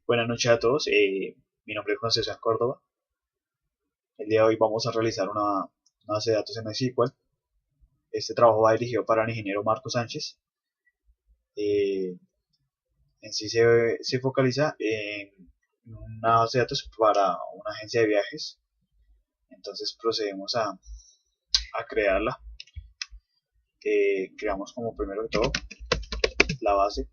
Buenas noches a todos, mi nombre es Juan César Córdoba. El día de hoy vamos a realizar una base de datos en MySQL. Este trabajo va dirigido para el ingeniero Marco Sánchez. Eh, en sí se focaliza en una base de datos para una agencia de viajes. Entonces procedemos a crearla. Creamos como primero de todo la base.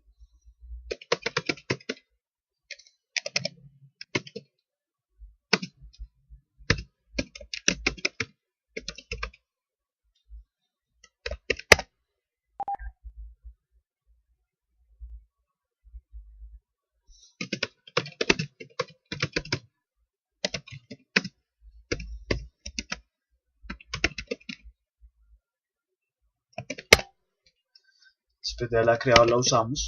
Después de haberla creado la usamos.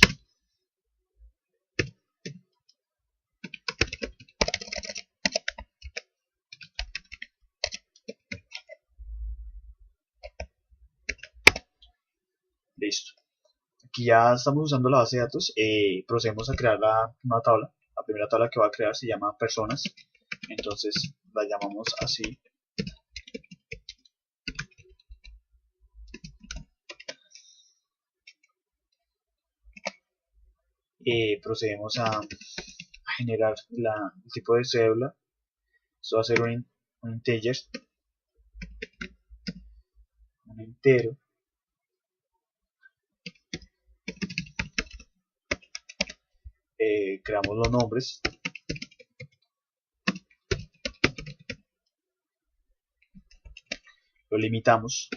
Listo. Aquí ya estamos usando la base de datos. Procedemos a crear una tabla. La primera tabla que va a crear se llama personas. Entonces la llamamos así. Procedemos a generar el tipo de cédula. Esto va a ser un integer, un entero. Creamos los nombres. Lo limitamos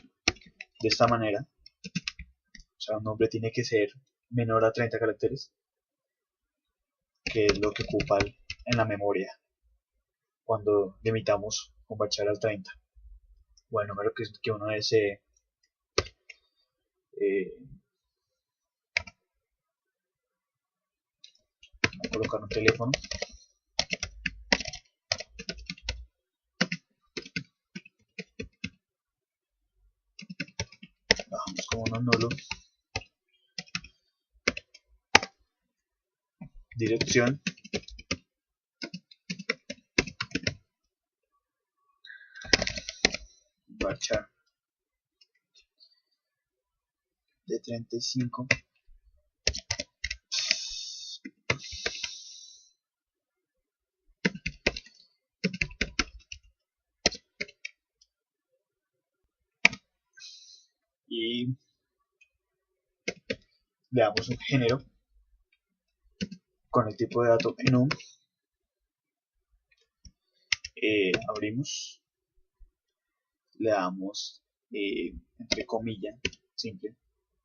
de esta manera. O sea, un nombre tiene que ser menor a 30 caracteres, que es lo que ocupa en la memoria cuando limitamos con bachar al 30. O el número que uno desee. Voy a colocar un teléfono. Bajamos como uno nulo. Dirección. Bachar de 35. Y le damos un género con el tipo de dato enum. Abrimos, le damos entre comillas, simple,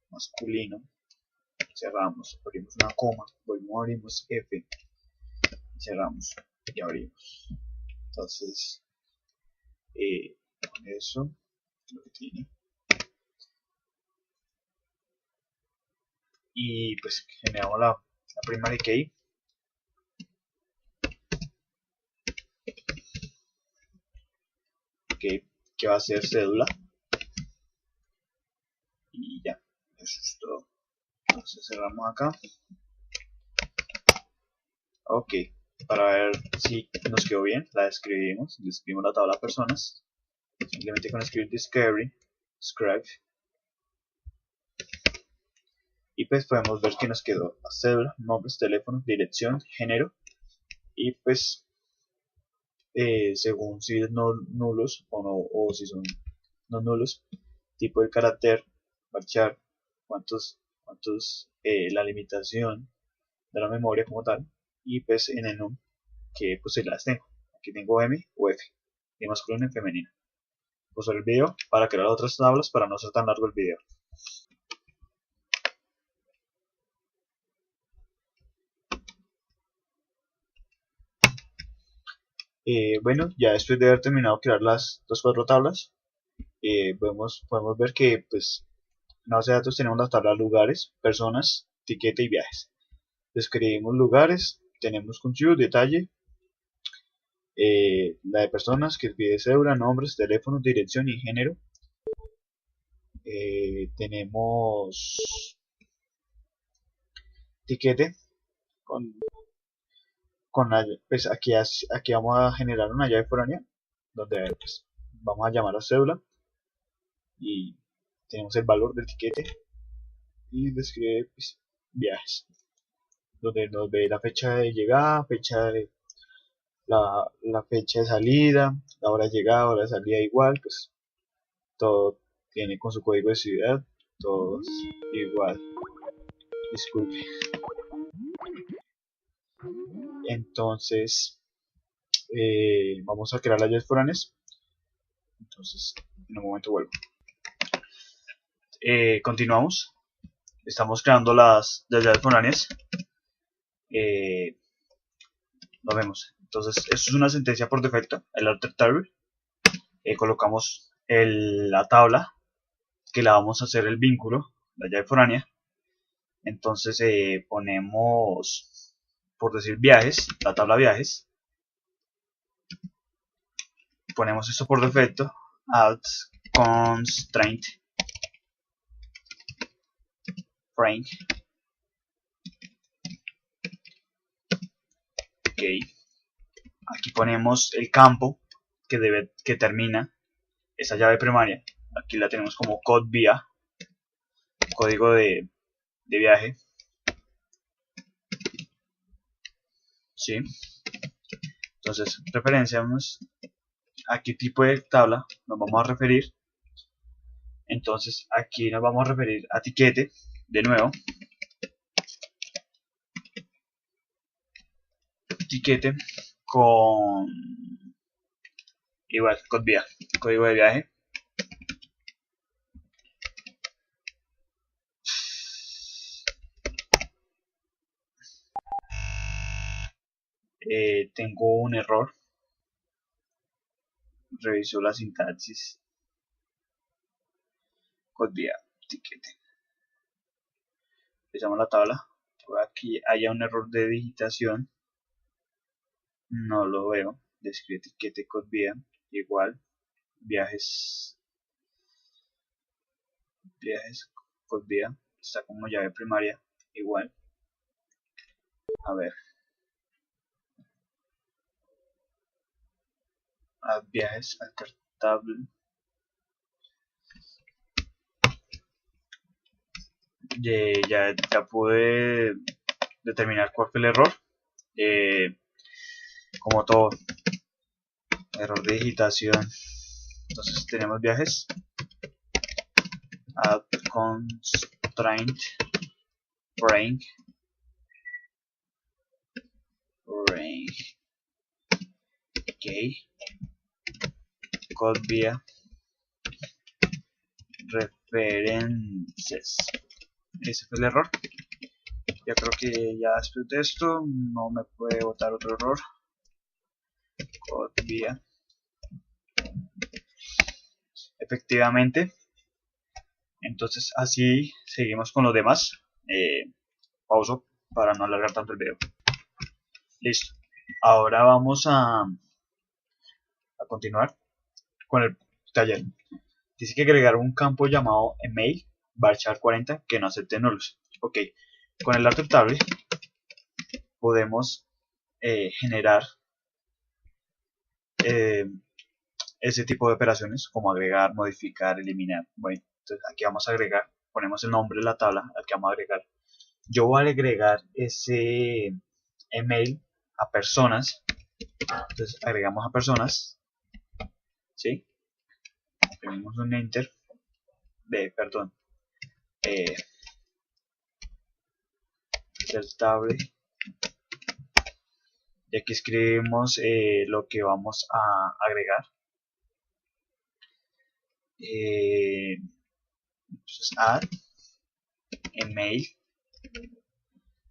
masculino, cerramos, abrimos una coma, volvemos, abrimos F, cerramos y abrimos. Entonces, con eso, lo que tiene. Y pues generamos la primary key. Que va a ser cédula. Y ya, eso es todo. Entonces cerramos acá. Ok, para ver si nos quedó bien, la describimos. Describimos la tabla de personas. Simplemente con escribir discovery, describe. Y pues podemos ver que nos quedó la cédula, nombres, teléfono, dirección, género. Y pues según si es nulos o no, o si son no nulos, tipo de carácter, marchar, la limitación de la memoria como tal, y pues en el num, que pues se las tengo. Aquí tengo M o F, de masculino y femenino. Pausar el video para crear otras tablas para no ser tan largo el video. Bueno, ya después de haber terminado de crear las 4 tablas, podemos ver que pues en la base de datos tenemos las tablas lugares, personas, etiqueta y viajes. Describimos lugares, tenemos contribute, detalle, la de personas que pide cédula, nombres, teléfono, dirección y género. Tenemos etiquete con pues aquí vamos a generar una llave foránea donde pues, vamos a llamar a cédula y tenemos el valor del tiquete y describe pues, viajes, donde nos ve la fecha de llegada, la fecha de salida, la hora de llegada, hora de salida igual, pues todo tiene con su código de ciudad, todos igual. Disculpe. Entonces, vamos a crear las llaves foráneas. Entonces, en un momento vuelvo. Continuamos. Estamos creando las llaves foráneas. Lo vemos. Entonces, esto es una sentencia por defecto, el alter table. Colocamos la tabla que la vamos a hacer el vínculo, la llave foránea. Entonces ponemos, por decir viajes, la tabla viajes. Ponemos esto por defecto, alt constraint frame. Ok. Aquí ponemos el campo que termina esa llave primaria. Aquí la tenemos como code via, código de viaje. ¿Sí? Entonces, referenciamos a qué tipo de tabla nos vamos a referir. Entonces, aquí nos vamos a referir a etiquete, de nuevo. Etiquete con igual, code via, código de viaje. Tengo un error. Reviso la sintaxis. Code via, etiquete. Empezamos la tabla. Aquí haya un error de digitación. No lo veo. Describe etiquete code via. Igual. Viajes. Code via. Está como llave primaria. Igual. A ver. Add viajes. Alter table. Ya pude determinar cuál fue el error. Como todo, error de digitación. Entonces tenemos viajes, add constraint range, ok, code via references. Ese fue el error. Ya creo que ya después de esto no me puede botar otro error. Code via. Efectivamente. Entonces así seguimos con los demás. Pauso para no alargar tanto el video. Listo. Ahora vamos a continuar con el taller. Dice que agregar un campo llamado email varchar 40 que no acepte nulos. Ok. Con el alter table podemos generar ese tipo de operaciones como agregar, modificar, eliminar. Bueno, entonces aquí vamos a agregar, ponemos el nombre de la tabla al que vamos a agregar. Yo voy a agregar ese email a personas. Entonces agregamos a personas, ¿sí? Tenemos un enter perdón, del table, y aquí escribimos lo que vamos a agregar. Entonces add email,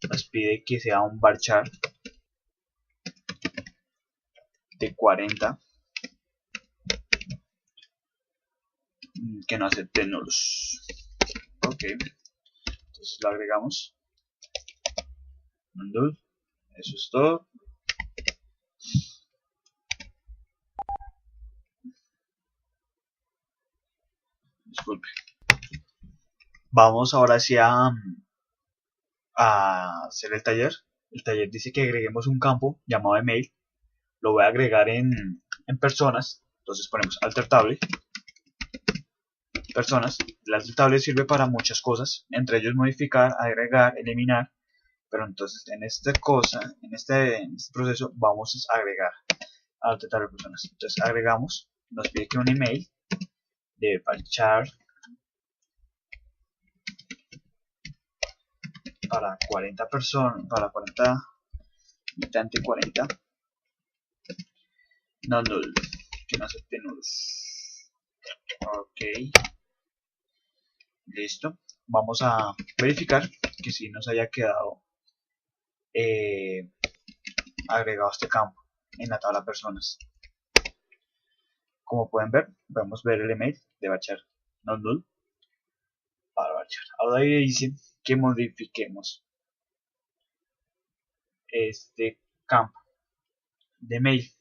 nos pide que sea un varchar de 40 que no acepte nulos. Ok, entonces lo agregamos. Undo. Eso es todo. Disculpe. Vamos ahora sí a hacer el taller. el taller dice que agreguemos un campo llamado email. Lo voy a agregar en personas. Entonces ponemos alter table personas. El alter table sirve para muchas cosas, entre ellos modificar, agregar, eliminar. Pero entonces en esta cosa, en este proceso vamos a agregar alter table personas. Entonces agregamos, nos pide que un email de varchar para 40 personas, para 40 militante 40 no null, que no acepte nulls. Ok, listo. Vamos a verificar que si nos haya quedado agregado este campo en la tabla personas. Como pueden ver, podemos ver el email de varchar no null para varchar. Ahora dice que modifiquemos este campo de mail.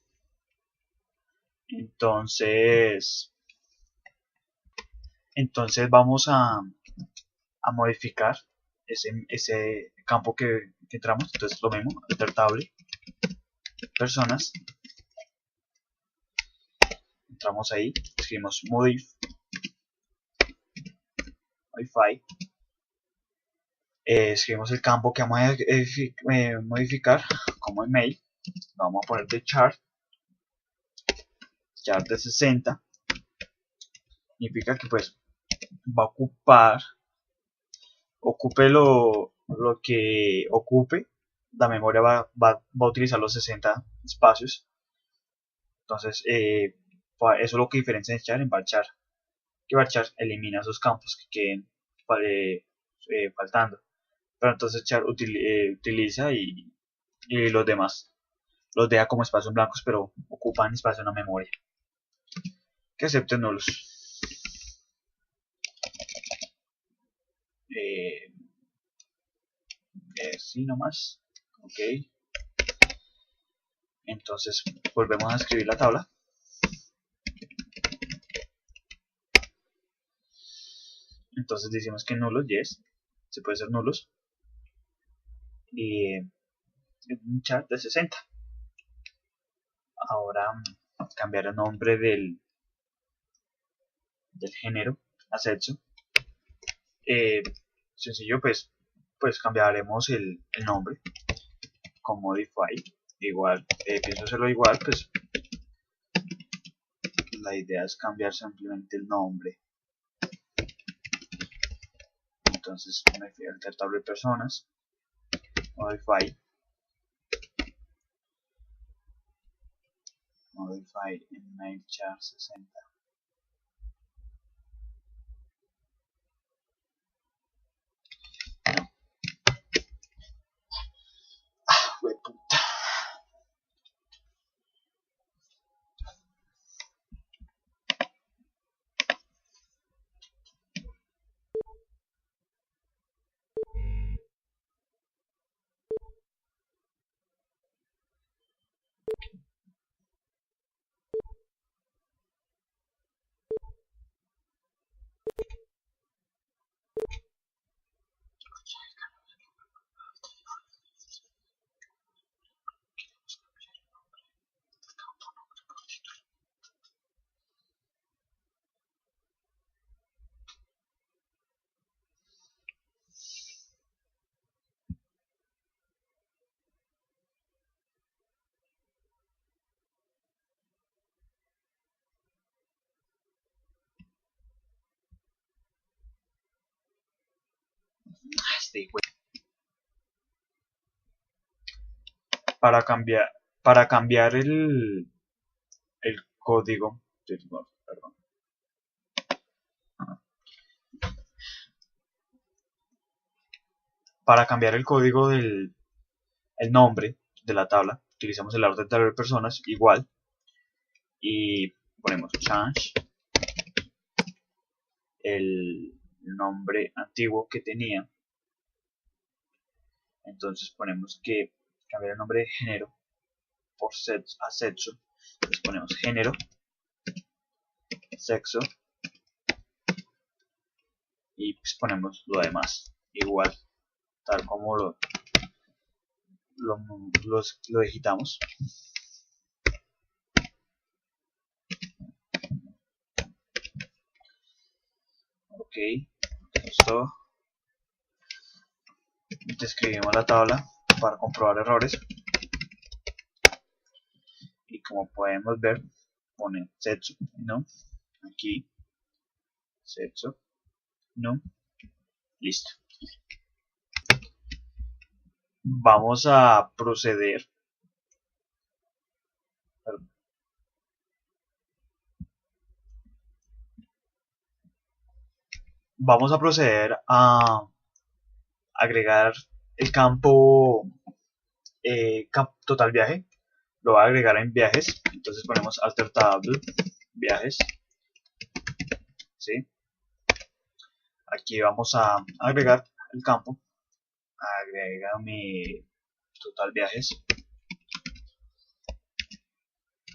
Entonces vamos a modificar ese campo que entramos. Entonces lo mismo, alter table personas, entramos ahí, escribimos modify, escribimos el campo que vamos a modificar como email. Vamos a poner de chart de 60, significa que pues va a ocupe lo que ocupe, la memoria va a utilizar los 60 espacios. Entonces eso es lo que diferencia de char en varchar, que varchar elimina esos campos que queden faltando, pero entonces char utiliza y los demás los deja como espacios blancos, pero ocupan espacio en la memoria. Que acepten nulos. Sí, nomás. Ok. Entonces volvemos a escribir la tabla. Entonces decimos que nulos, yes, se puede ser nulos. Y un chat de 60. Ahora cambiar el nombre del género a sexo. Sencillo, pues cambiaremos el nombre con modify. Igual, pienso hacerlo igual, pues la idea es cambiar simplemente el nombre. Entonces me fui al table personas, modify email char 60. No. Puta. Para cambiar el código, perdón. Para cambiar el código del nombre de la tabla, utilizamos el alter table personas igual y ponemos change el nombre antiguo que tenía. Entonces ponemos que cambiar el nombre de género por a sexo. Entonces ponemos género, sexo y pues ponemos lo demás igual, tal como lo digitamos. Ok, esto. Describimos la tabla para comprobar errores. Y como podemos ver, pone sexo, no, aquí, sexo, no, listo. Vamos a proceder. Perdón. Vamos a proceder a agregar el campo total viaje. Lo va a agregar en viajes. Entonces ponemos alter table viajes. ¿Sí? Aquí vamos a agregar el campo. Agrega mi total viajes.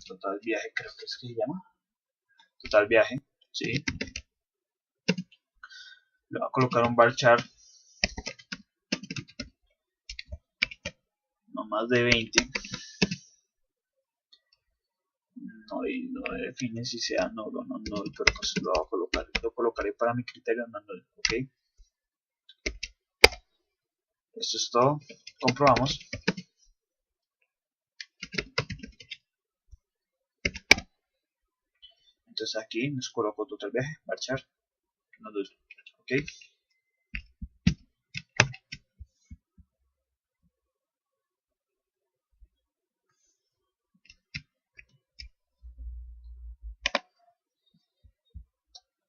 Total viaje creo que es que se llama. Total viaje. ¿Sí? Le voy a colocar un varchar no más de 20. No define si sea null o no null, pero pues lo colocaré para mi criterio no null. Ok, esto es todo. Comprobamos. Entonces aquí nos coloco total viaje, varchar no null. Ok.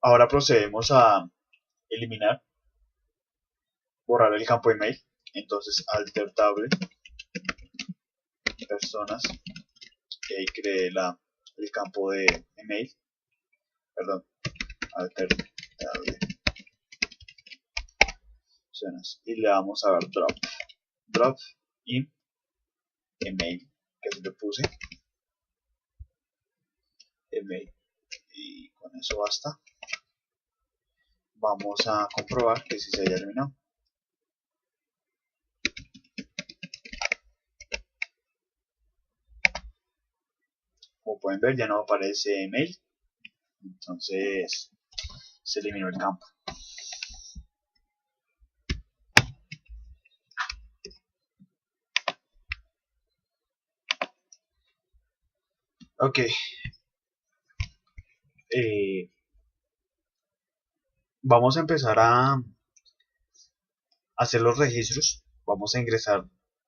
Ahora procedemos a eliminar, borrar el campo email. Entonces alter table personas y ahí creé el campo de email. Perdón, alter table personas y le vamos a dar drop y email, que se le puse email y con eso basta. Vamos a comprobar que si se haya eliminado. Como pueden ver, ya no aparece email, entonces se eliminó el campo. Ok, vamos a empezar a hacer los registros. Vamos a ingresar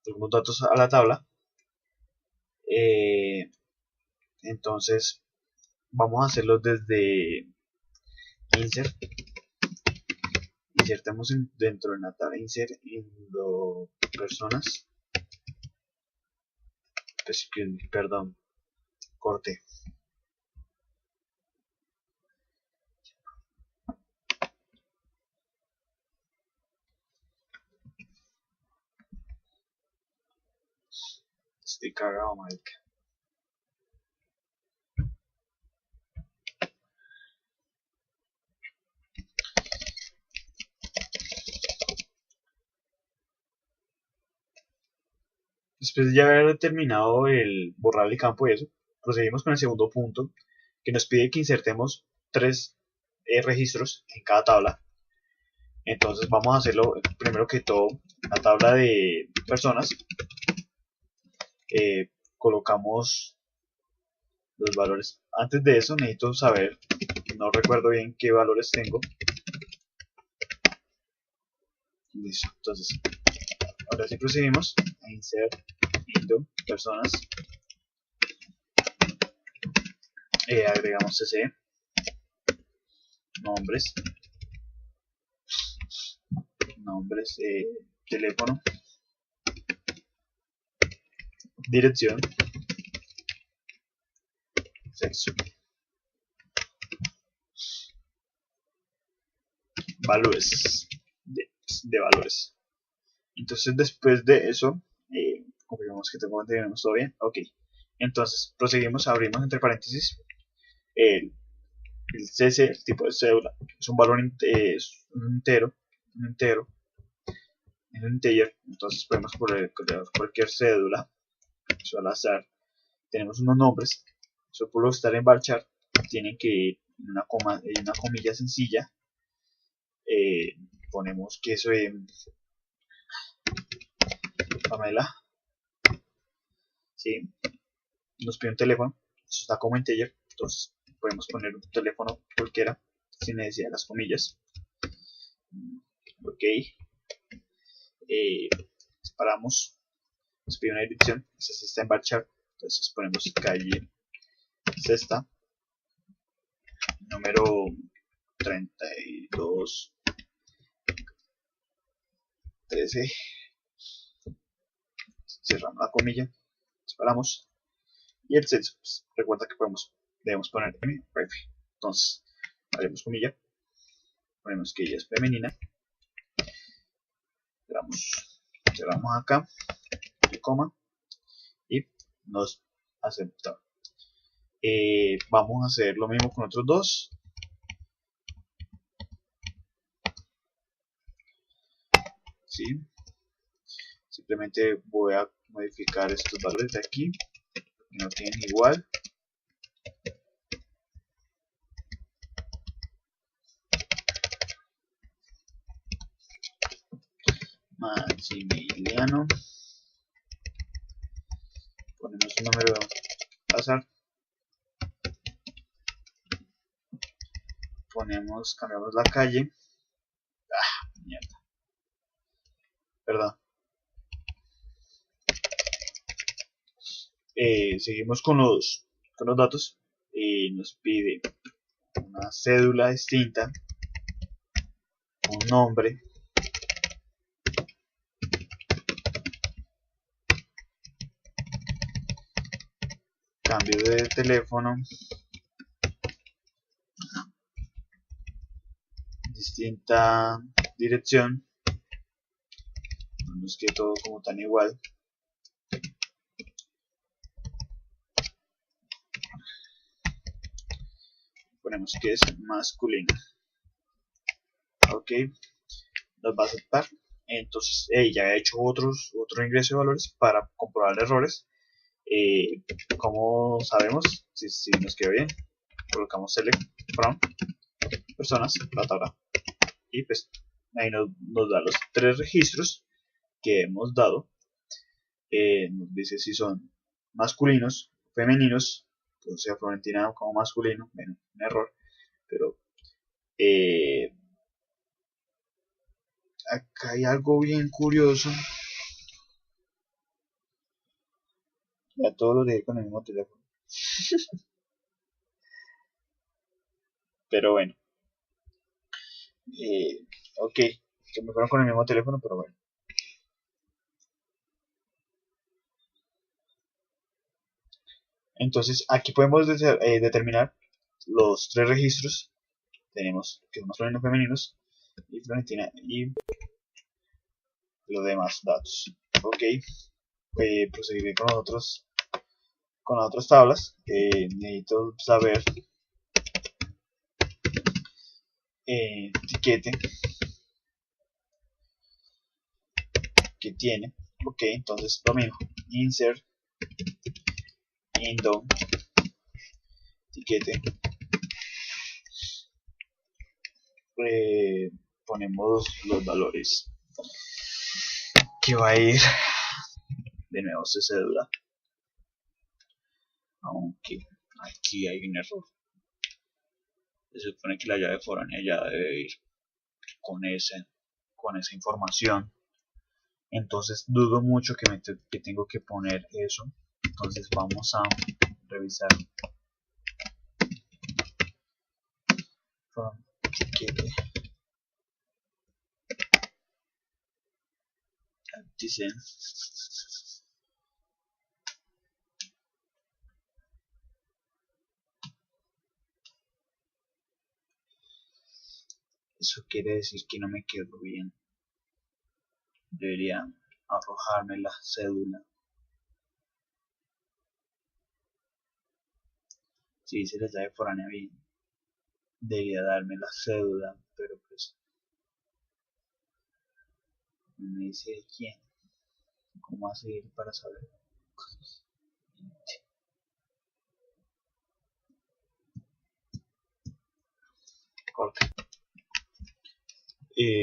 algunos datos a la tabla. Entonces vamos a hacerlo desde insert. Insertemos dentro de la tabla insert personas. Perdón, corte. Estoy cagado, marica. Después de haber terminado el borrar el campo y eso, procedimos con el segundo punto, que nos pide que insertemos 3 registros en cada tabla. Entonces vamos a hacerlo primero que todo en la tabla de personas. Colocamos los valores. Antes de eso necesito saber, no recuerdo bien qué valores tengo. Listo, entonces ahora sí procedimos a insert personas. Agregamos cc, nombres, teléfono, dirección, sexo, valores de valores. Entonces después de eso confirmamos que tenemos todo bien. Ok, entonces proseguimos, abrimos entre paréntesis el cc, el tipo de cédula, es un valor es un entero. en el integer, entonces podemos poner cualquier cédula, eso al azar. Tenemos unos nombres, eso por estar en varchar tienen que ir en una comilla sencilla. Ponemos que eso es Pamela, ¿sí? Nos pide un teléfono, eso está como integer, entonces podemos poner un teléfono cualquiera sin necesidad de las comillas. Ok, separamos, nos pide una dirección, esa sí está en varchar, entonces ponemos calle Sexta, número 32 13, cerramos la comilla, separamos, y el sexo, pues, recuerda que debemos poner M o F, entonces abrimos comilla, ponemos que ella es femenina, cerramos acá, coma, y nos acepta. Vamos a hacer lo mismo con otros dos. ¿Sí? Simplemente voy a modificar estos valores de aquí, que no tienen igual. Maximiliano. Ponemos un número de azar. Cambiamos la calle. Mierda. Perdón. Seguimos con los datos. Nos pide una cédula distinta, un nombre, cambio de teléfono, distinta dirección, no es que todo como tan igual. Ponemos que es masculino. Ok, nos va a aceptar. Entonces ya he hecho otro ingreso de valores para comprobar errores. Como sabemos, si nos quedó bien, colocamos select from personas, la tabla, y pues ahí nos da los tres registros que hemos dado. Nos dice si son masculinos, femeninos, o sea, Florentina como masculino, bueno, un error, pero acá hay algo bien curioso. Ya todos lo dejé con el mismo teléfono. Pero bueno. Ok. Se me fueron con el mismo teléfono, pero bueno. Entonces aquí podemos determinar los tres registros. Tenemos que son masculinos, femeninos y Florentina y los demás datos. Ok. Proseguiré con con las otras tablas. Necesito saber etiquete que tiene. Ok, entonces lo mismo. Insert, indo, etiquete. Ponemos los valores que va a ir. De nuevo se cédula. Aunque aquí hay un error. Se supone que la llave foránea ya debe ir con esa información. Entonces dudo mucho que tengo que poner eso. Entonces vamos a revisar from etiquete artisan eso quiere decir que no me quedó bien. Debería arrojarme la cédula. Si dice la llave foránea bien, debería darme la cédula, pero pues Me dice de quién. ¿Cómo hacer para saber? Corte.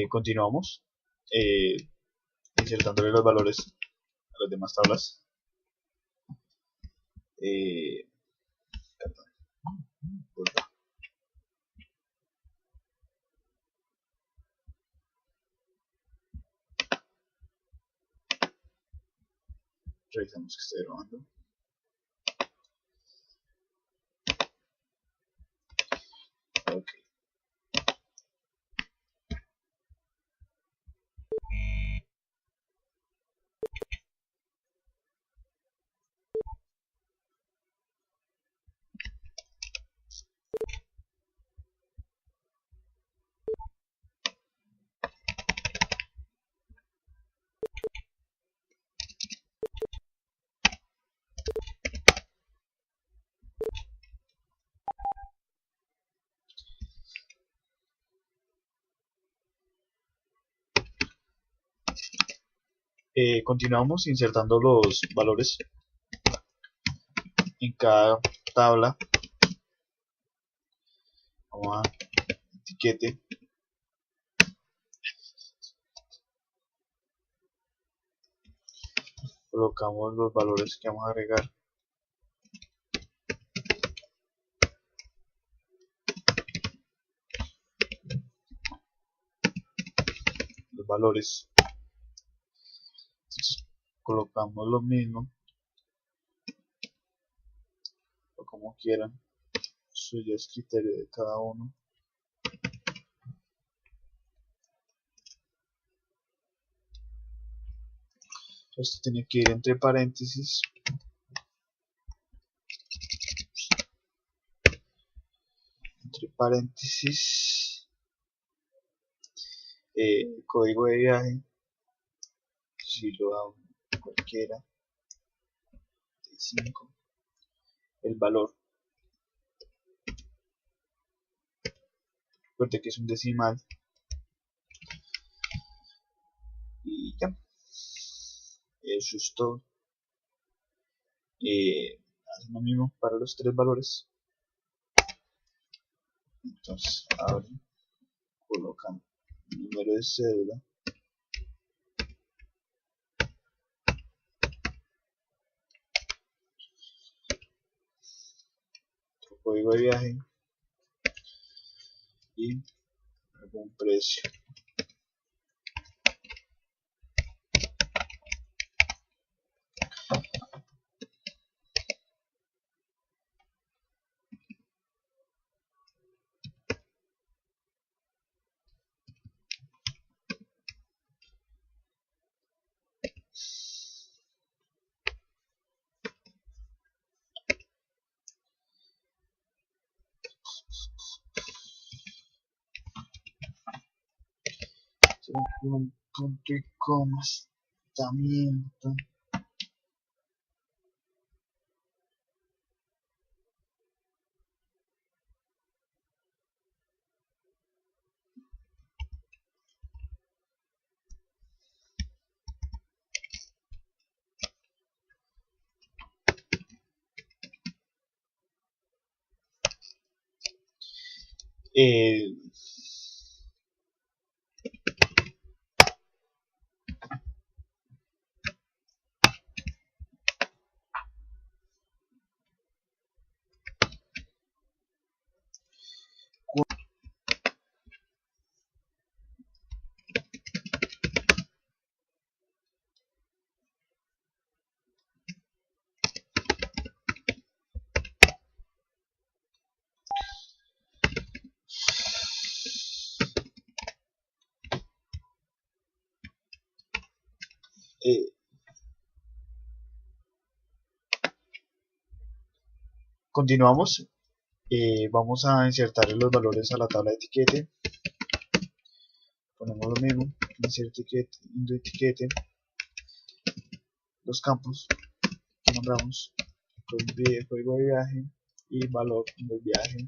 Continuamos insertándole los valores a las demás tablas. Perdón, revisamos que esté grabando. Ok. Continuamos insertando los valores en cada tabla. Vamos a etiquete. Colocamos los valores que vamos a agregar. Los valores. Entonces, colocamos lo mismo. O como quieran. Eso ya es criterio de cada uno. Esto tiene que ir entre paréntesis. Entre paréntesis. Código de viaje. Si lo da cualquiera. 5. El valor. Recuerde que es un decimal. Y ya. Eso es todo. Hacen lo mismo para los tres valores. Entonces, abren, colocan el número de cédula, otro código de viaje y algún precio. Un punto y comas también. Eh, eh, continuamos. Vamos a insertar los valores a la tabla de etiquete. Ponemos lo mismo, insert etiquete, los campos que nombramos, código de viaje y valor del viaje.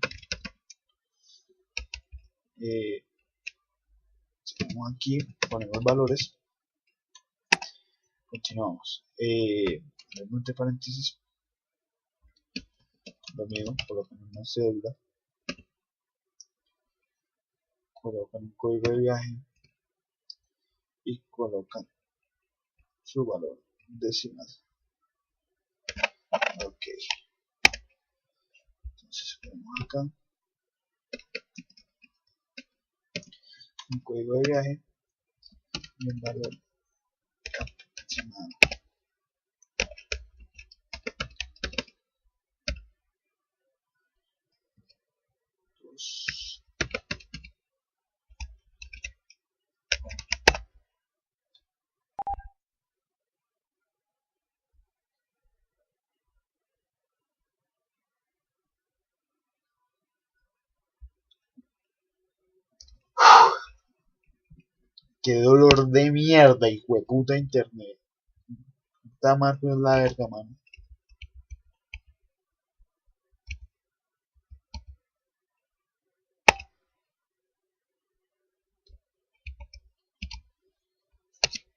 Aquí ponemos valores continuamos. Entre paréntesis, lo mismo, colocan una cédula, colocan un código de viaje y colocan su valor decimal. Ok, entonces ponemos acá un código de viaje y un valor decimal. Qué dolor de mierda, hijo de puta internet. Puta Marco es la verga, mano.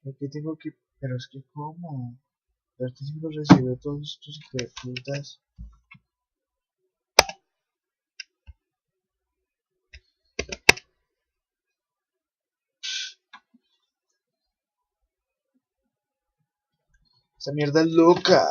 Aquí tengo que... Pero es que ¿cómo? Verte si lo recibió todos estos hijos de putas. Esa mierda es loca.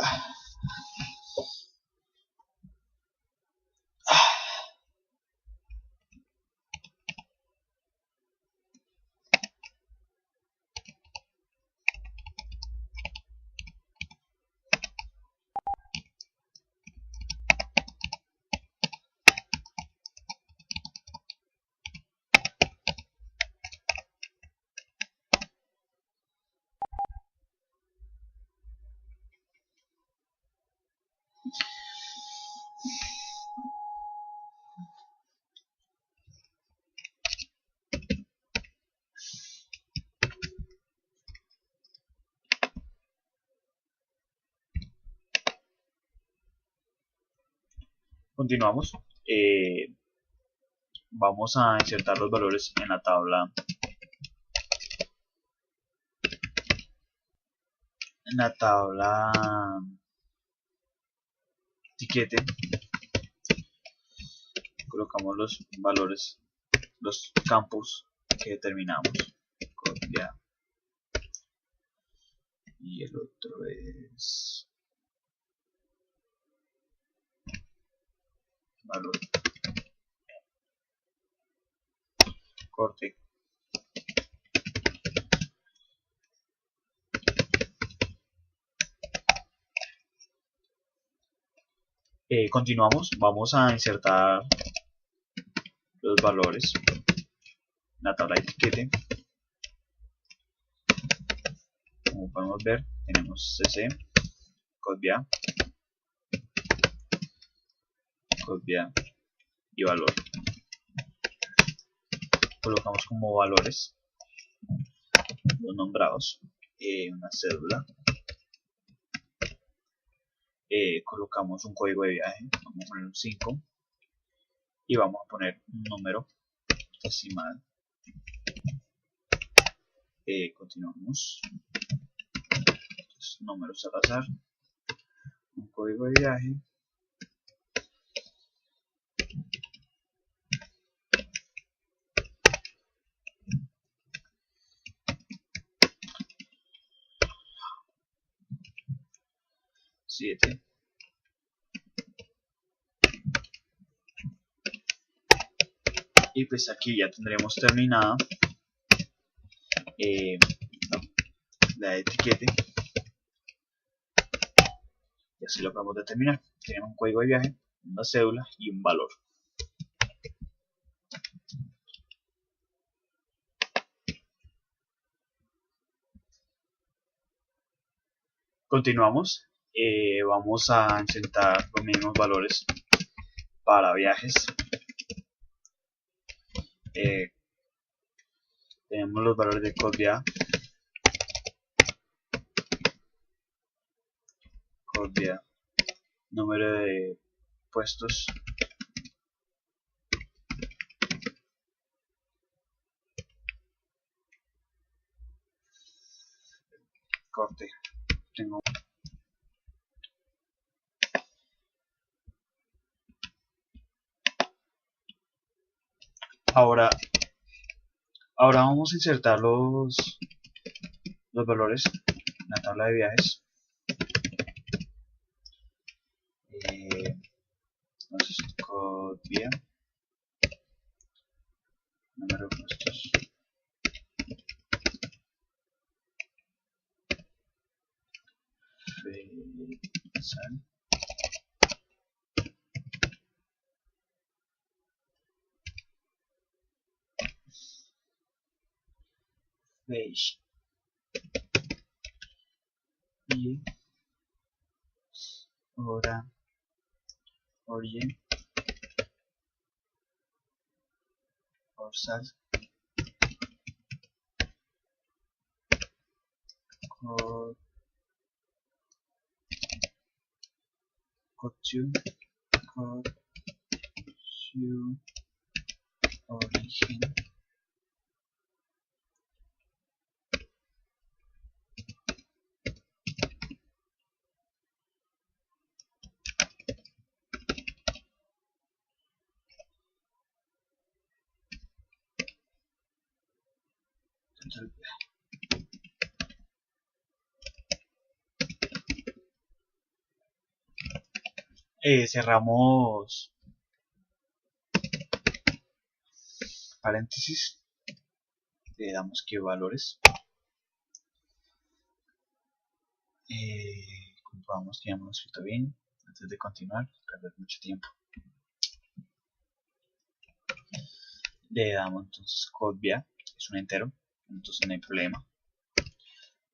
Continuamos. Vamos a insertar los valores en la tabla. En la tabla etiquete colocamos los valores, los campos que determinamos. Copia. Y el otro es valor. Corte. Continuamos. Vamos a insertar los valores en la tabla de etiquete. Como podemos ver, tenemos cc, copia y valor. Colocamos como valores los nombrados, una cédula, colocamos un código de viaje, vamos a poner un 5 y vamos a poner un número decimal. Continuamos. Entonces, números al azar, un código de viaje, siete, y pues aquí ya tendremos terminada la etiquete. Y así lo podemos determinar. Tenemos un código de viaje, una cédula y un valor. Continuamos. Vamos a insertar los mismos valores para viajes. Tenemos los valores de copia, número de puestos, corte. tengo. Ahora vamos a insertar los valores en la tabla de viajes. Entonces, code via, número de puestos, sal, page y hora origin orsal code to origin cerramos paréntesis, le damos que valores, comprobamos que ya hemos escrito bien antes de continuar, perder mucho tiempo. Le damos entonces code via, es un entero, entonces no hay problema.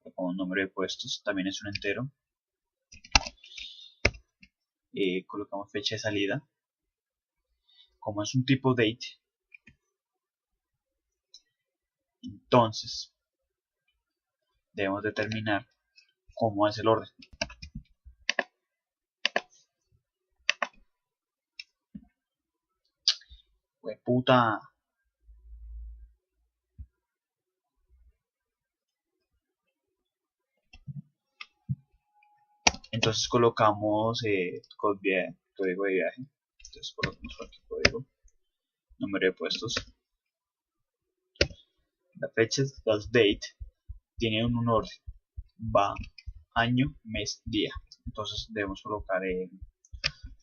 Le pongo número de puestos, también es un entero. Colocamos fecha de salida, como es un tipo date, entonces debemos determinar cómo es el orden. ¡Hueputa! Entonces colocamos código de viaje. Entonces colocamos aquí código, número de puestos, la fecha, las date, tiene un orden, va año, mes, día. Entonces debemos colocar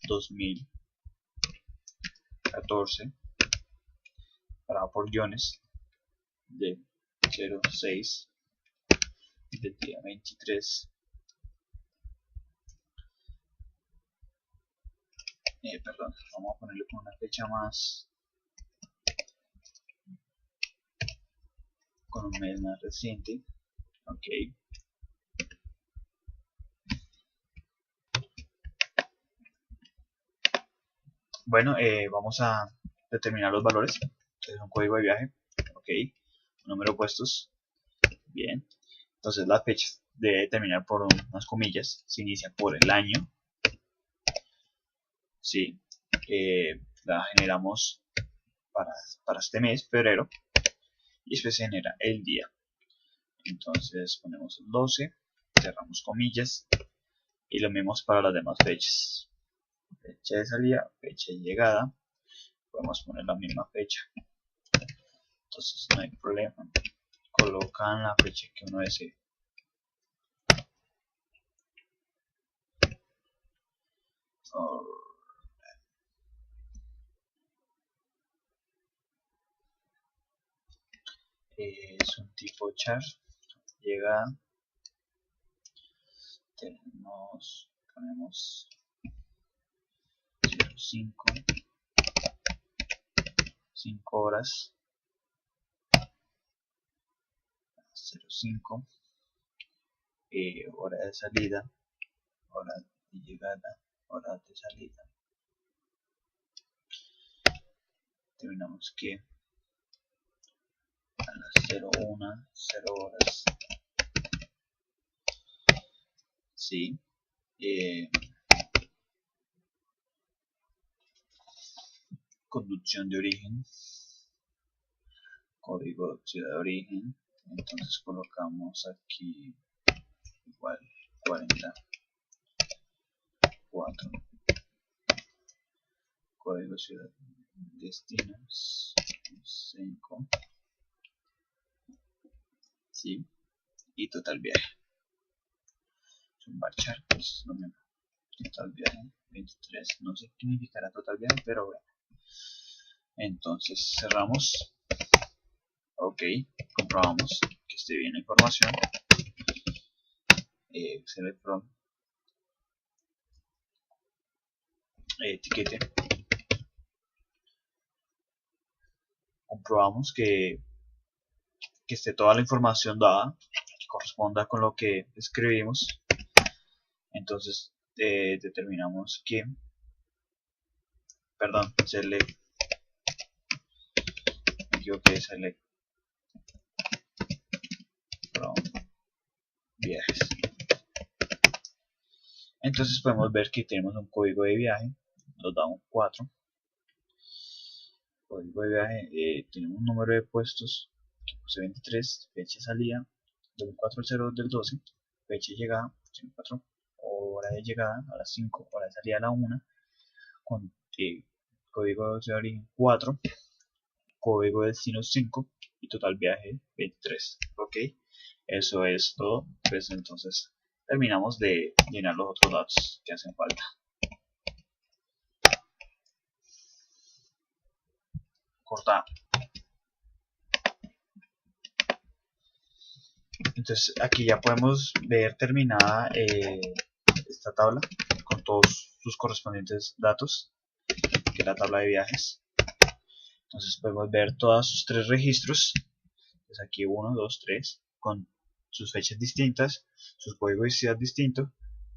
2014 para por guiones de 06 del día 23. Perdón, vamos a ponerle con una fecha más, con un mes más reciente. Ok. Bueno, vamos a determinar los valores. Entonces un código de viaje. Ok. Número de puestos. Bien. Entonces la fecha debe terminar por unas comillas. Se inicia por el año. Sí. La generamos para este mes, febrero. Y después se genera el día. Entonces ponemos el 12. Cerramos comillas. Y lo mismo para las demás fechas. Fecha de salida, fecha de llegada. Podemos poner la misma fecha. Entonces no hay problema. Colocan la fecha que uno desee. Es un tipo char. Llegada. Ponemos 05, 5 horas, 05, hora de salida, hora de llegada, hora de salida. Terminamos que a las 01, 0 horas. Sí. Conducción de origen, código de ciudad de origen. Entonces colocamos aquí igual 44, código ciudad, destinos 5, sí, y total viaje. Marchar, pues no me... Total viaje 23, no sé qué significará total viaje, pero bueno. Entonces cerramos. Ok, comprobamos que esté bien la información. Select from, etiquete. Comprobamos que esté toda la información dada, que corresponda con lo que escribimos. Entonces determinamos que, perdón, select, me equivoqué, select from viajes. Entonces podemos ver que tenemos un código de viaje, nos da un 4. Código de viaje, tenemos un número de puestos que puse 23, fecha de salida del 4/0 del 12, fecha de llegada 4, hora de llegada a las 5, hora de salida a la 1, con código de origen 4, código de destino 5 y total viaje 23. Ok, eso es todo. Pues entonces terminamos de llenar los otros datos que hacen falta. Corta. Entonces aquí ya podemos ver terminada esta tabla con todos sus correspondientes datos, que es la tabla de viajes. Entonces podemos ver todos sus 3 registros. Entonces aquí 1, 2, 3 con sus fechas distintas, sus códigos de ciudad distintos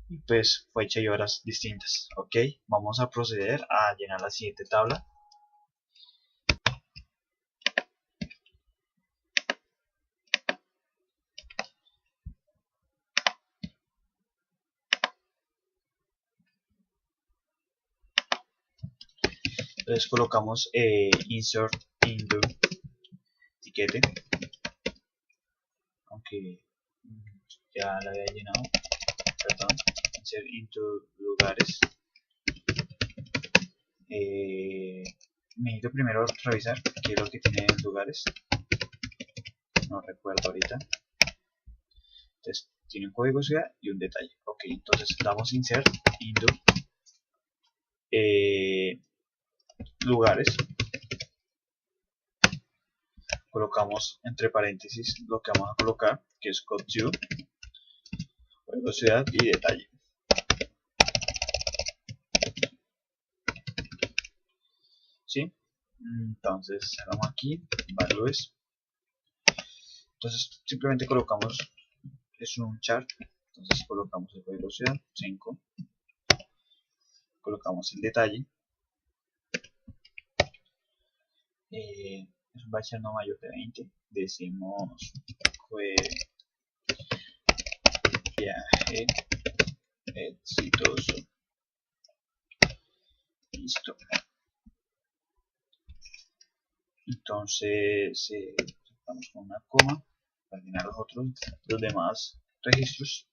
y pues fecha y horas distintas. Ok, vamos a proceder a llenar la siguiente tabla. Entonces colocamos insert into etiquete, aunque ya la había llenado, perdón, insert into lugares. Necesito primero revisar qué es lo que tiene en lugares, no recuerdo ahorita. Entonces tiene un código de ciudad y un detalle. Ok, entonces damos insert into lugares, colocamos entre paréntesis lo que vamos a colocar, que es code2, código de ciudad y detalle. ¿Sí? Entonces cerramos aquí, values. Entonces simplemente colocamos, es un chart, entonces colocamos el código de ciudad 5, colocamos el detalle, es un bachar no mayor de 20, decimos viaje exitoso, listo. Entonces vamos con una coma para llenar los demás registros.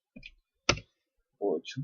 8,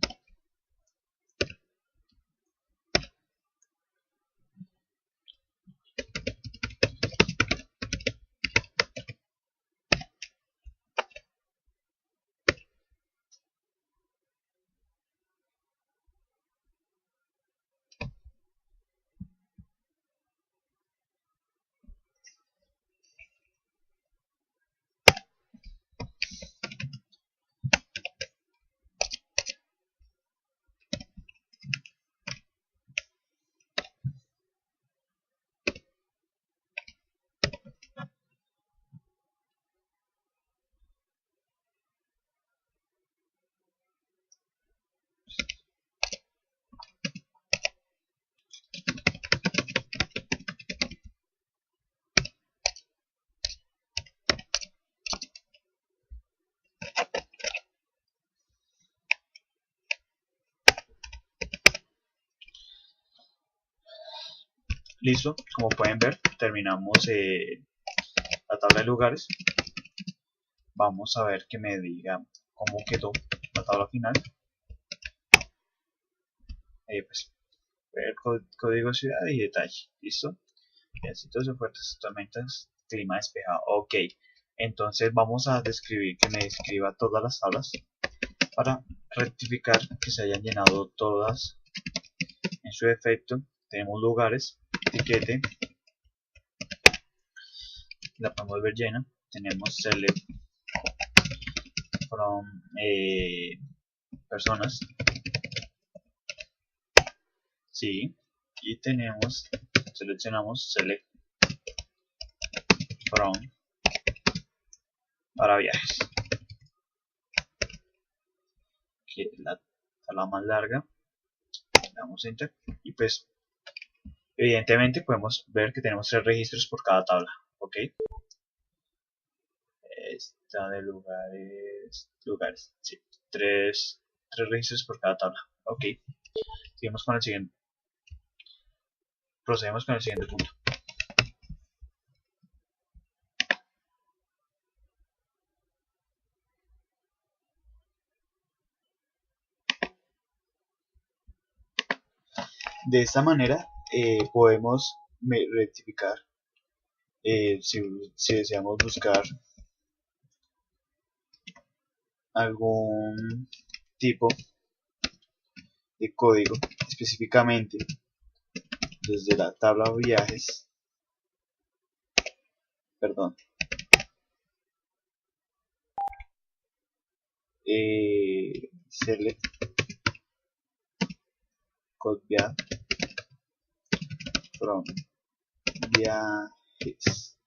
listo. Como pueden ver, terminamos la tabla de lugares. Vamos a ver que me diga cómo quedó la tabla final. Pues ver código ciudad y detalle. ¿Listo? Vientos fuertes, tormentas, clima despejado. Ok. Entonces vamos a describir que me describa todas las tablas para rectificar que se hayan llenado todas en su defecto. Tenemos lugares, etiquete, la podemos ver llena. Tenemos select from personas, sí, y seleccionamos select from para viajes, que es la tabla más larga. Le damos enter y pues evidentemente podemos ver que tenemos 3 registros por cada tabla. Ok, esta de lugares, sí, 3 registros por cada tabla. Ok, seguimos con el siguiente, procedemos con el siguiente punto. De esta manera podemos rectificar si deseamos buscar algún tipo de código específicamente desde la tabla viajes, perdón, select code from viajes,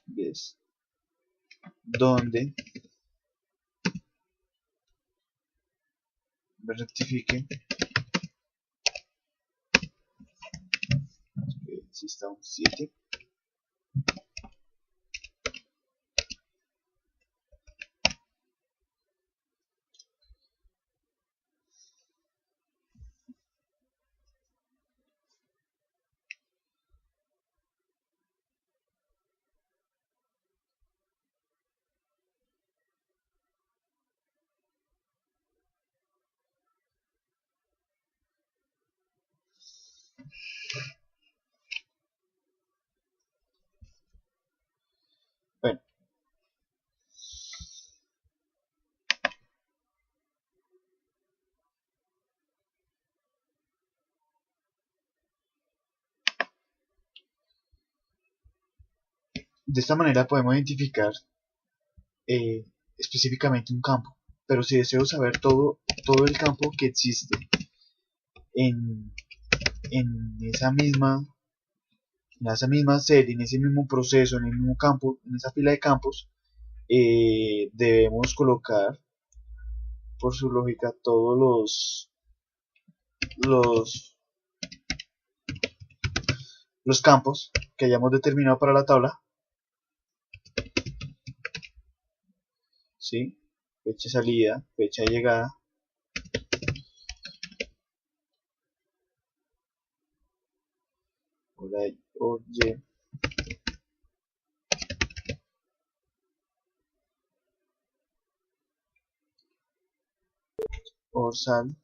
yes, donde rectifique si está un 7. Bueno, de esta manera podemos identificar específicamente un campo, pero si deseo saber todo el campo que existe en, esa misma serie, en ese mismo proceso, en el mismo campo, en esa fila de campos, debemos colocar por su lógica todos los campos que hayamos determinado para la tabla, ¿sí? Fecha de salida, fecha de llegada, hora or y, orsal,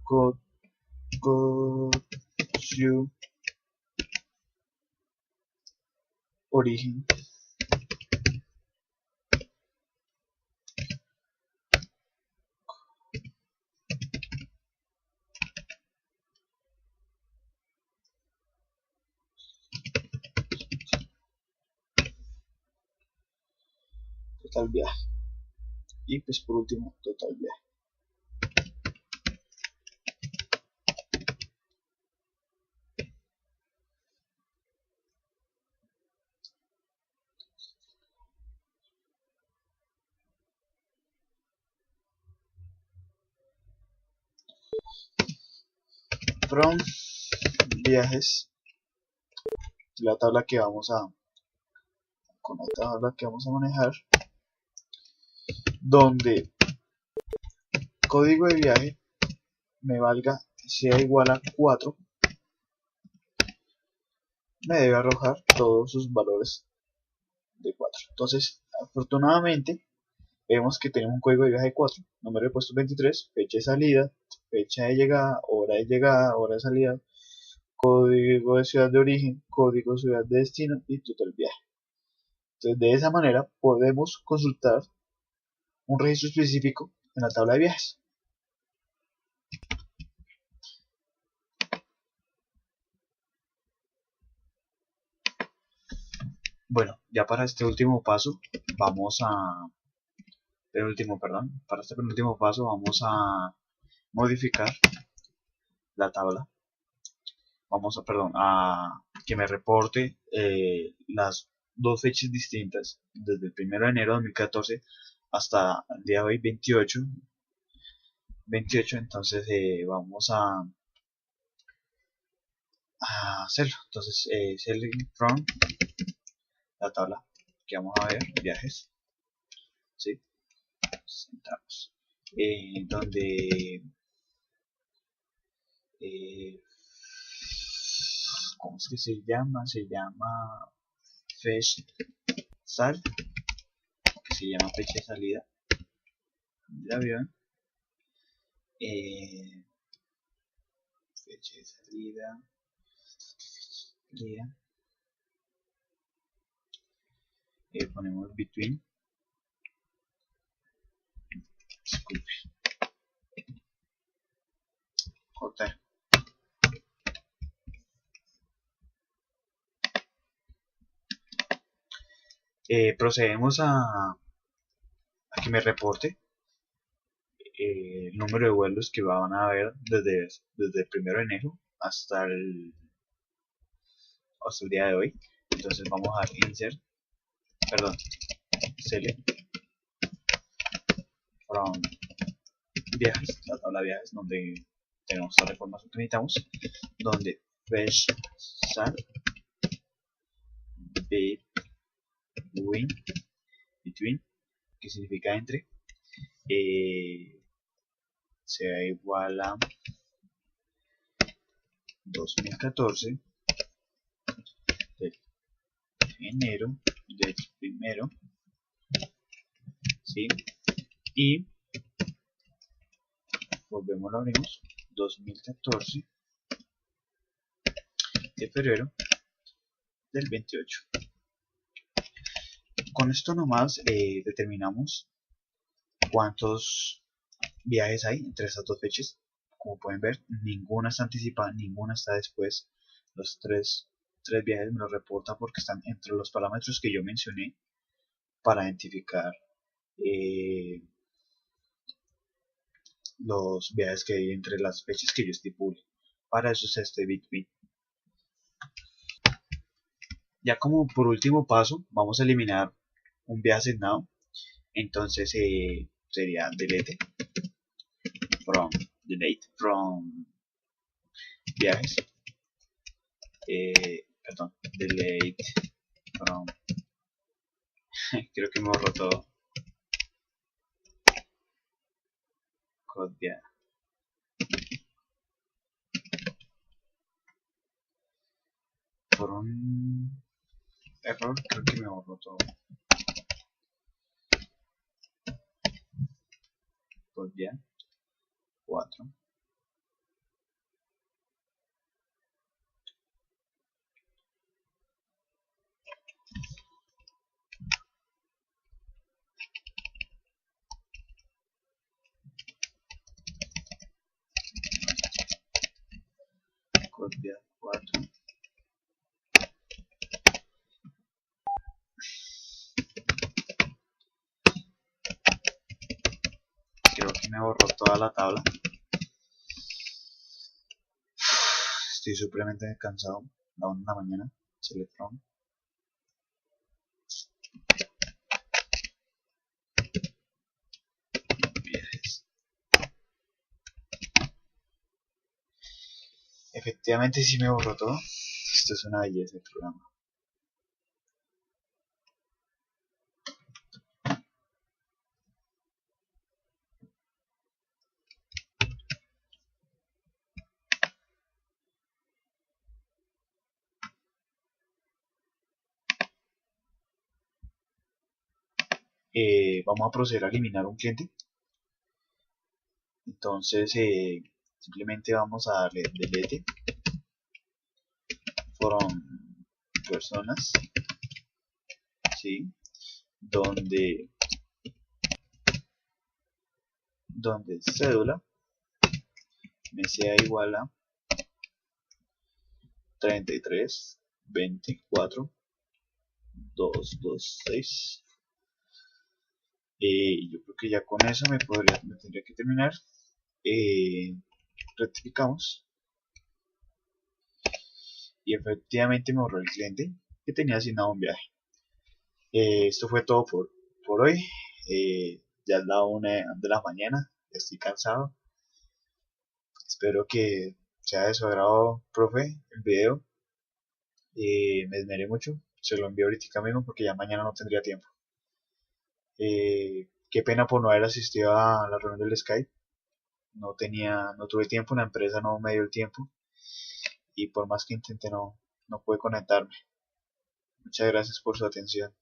code, origen, total viaje y pues por último total viaje. From viajes, la tabla que vamos a manejar, donde código de viaje me valga sea igual a 4 me debe arrojar todos sus valores de 4. Entonces, afortunadamente, vemos que tenemos un código de viaje 4, número de puesto 23, fecha de salida, fecha de llegada, hora de salida, código de ciudad de origen, código de ciudad de destino y total viaje. Entonces, de esa manera podemos consultar un registro específico en la tabla de viajes. Bueno, ya para este último paso vamos a para este penúltimo paso vamos a modificar la tabla. Vamos a, perdón, a que me reporte las dos fechas distintas desde el 1 de enero de 2014 hasta el día de hoy 28. Entonces vamos a hacerlo. Entonces select from la tabla que vamos a ver, viajes, ¿sí? Entonces, entramos donde ¿cómo es que se llama? Se llama fecha sal, que se llama fecha de salida del avión, fecha de salida, ponemos between, disculpe, cortar. Procedemos a que me reporte el número de vuelos que van a haber desde el 1 de enero hasta el día de hoy. Entonces vamos a dar insert, perdón, select from viajes, la tabla de viajes donde tenemos toda la información que necesitamos, donde fetch sal between, que significa entre, será igual a 2014 del enero del primero, ¿sí? Y volvemos, lo abrimos, 2014 de febrero del 28. Con esto nomás determinamos cuántos viajes hay entre estas dos fechas. Como pueden ver, ninguna está anticipada, ninguna está después. Los tres viajes me los reporta porque están entre los parámetros que yo mencioné para identificar los viajes que hay entre las fechas que yo estipule. Para eso es este between. Ya como por último paso, vamos a eliminar un viaje asignado. Entonces sería delete from viajes, perdón, delete from creo que me borró todo, code viaje, por un error creo que me borró todo, code viaje 4, code viaje 4, creo que me borró toda la tabla. Estoy supremamente cansado, la 1 de la mañana, select from. Efectivamente sí me borró todo. Esto es una belleza el programa. vamos a proceder a eliminar un cliente. Entonces simplemente vamos a darle delete from personas, ¿sí? donde cédula me sea igual a 33 24 226. Yo creo que ya con eso me tendría que terminar. Rectificamos y efectivamente me ahorró el cliente que tenía asignado un viaje. Esto fue todo por hoy. Ya es la 1 de la mañana, estoy cansado. Espero que sea de su agrado, profe, el video. Me esmeré mucho, se lo envío ahorita mismo porque ya mañana no tendría tiempo. Qué pena por no haber asistido a la reunión del Skype. No tuve tiempo, la empresa no me dio el tiempo y por más que intenté no pude conectarme. Muchas gracias por su atención.